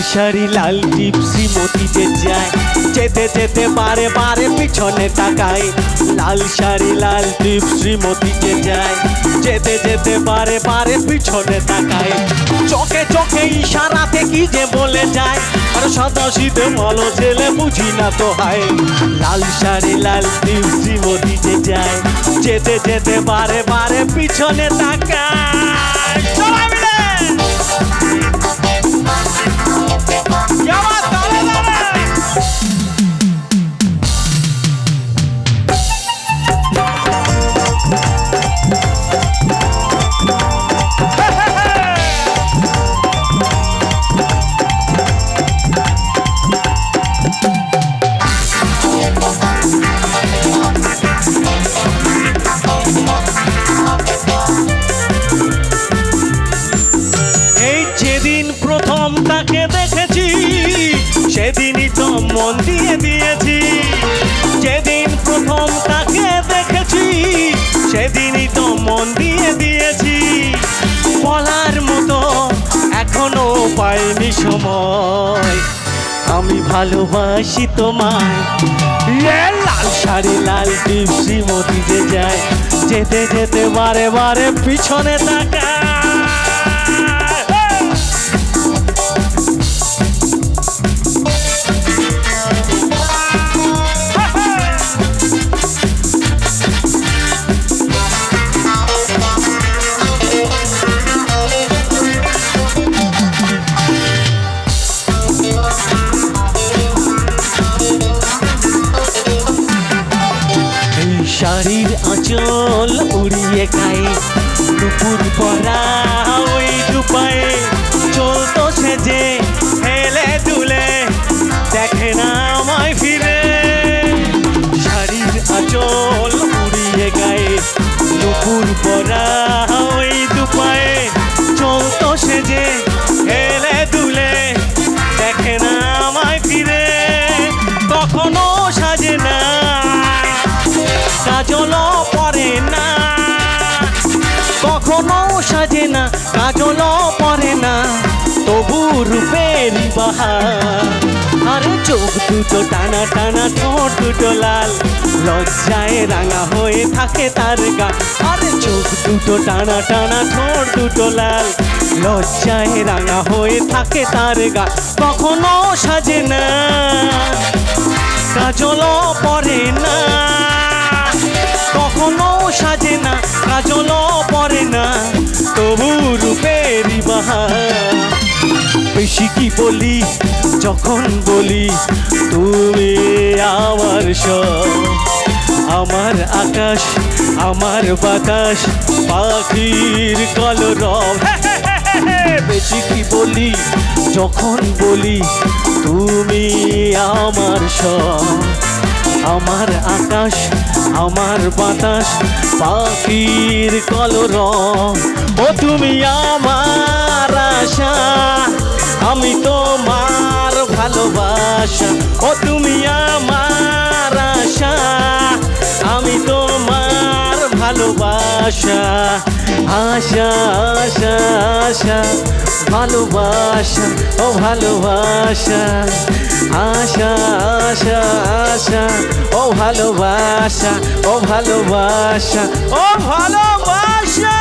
শাড়ি লাল টিপ শ্রীমতী যে যায়, যেতে যেতে বারে বারে পিছনে তাকায়। লাল শাড়ি লাল টিপ শ্রীমতী যে যায়, যেতে যেতে বারে বারে পিছনে তাকায়। চোখে চোখে ইশারাতে কি যে বলে যায়, আর সাদা শীতে ভালো ছেলে বুঝি না তো হয়। লাল শাড়ি লাল টিপ শ্রীমতী যে যায়, যেতে যেতে বারে বারে পিছনে তাকায়। সবাই মিলে তাকে দেখেছি সেদিনই তো মন দিয়ে দিয়েছি। যেদিন প্রথম তাকে দেখেছি সেদিনই তো মন দিয়ে দিয়েছি। বলার মতো এখনো পাইনি সময়, আমি ভালোবাসি তোমায়। লাল শাড়ি লাল টিপ শ্রীমতী যে যায়, যেতে যেতে বারে বারে পিছনে তাকায়। শাড়ির আঁচল উড়িয়ে গায়ে, দুপুর পরা ওই দুপায়ে চলতো সেজে হেলে দুলে, দেখে না আমায় ফিরে। শাড়ির আঁচল উড়িয়ে গায়ে, দুপুর পরা ওই দুপায়ে চলতো সেজে হেলে দুলে, দেখে না আমায় ফিরে। কখনো সাজে না, কাজলও পরে না, কখনো সাজে না, কাজলও পরে না, তবু রূপের বাহার। আর চোখ দুটো টানা টানা, ঠোঁট দুটো লাল, লজ্জায় রাঙা হয়ে থাকে তার গা। আর চোখ দুটো টানা টানা, ঠোঁট দুটো লাল, লজ্জায় রাঙা হয়ে থাকে তার গা। কখনো সাজে না, কাজলও পরে না, কখনো সাজে না, কাজলও পরে না, তবু রূপের বাহার। বেশি কি বলি যখন বলি তুমি আমার সব, আমার আকাশ আমার বাতাস পাখির কলরব। বেশি কি বলি যখন বলি তুমি আমার সব, আমার আকাশ আমার বাতাস পাখির কলরব। ও তুমি আমার আশা, আমি তোমার ভালোবাসা। ও তুমি আমার আশা, আমি তোমার ভালোবাসা। আশা আশা আশা ভালোবাসা, ও ভালোবাসা। আশা আশা আশা, ও ভালোবাসা, ও ভালোবাসা, ও ভালোবাসা।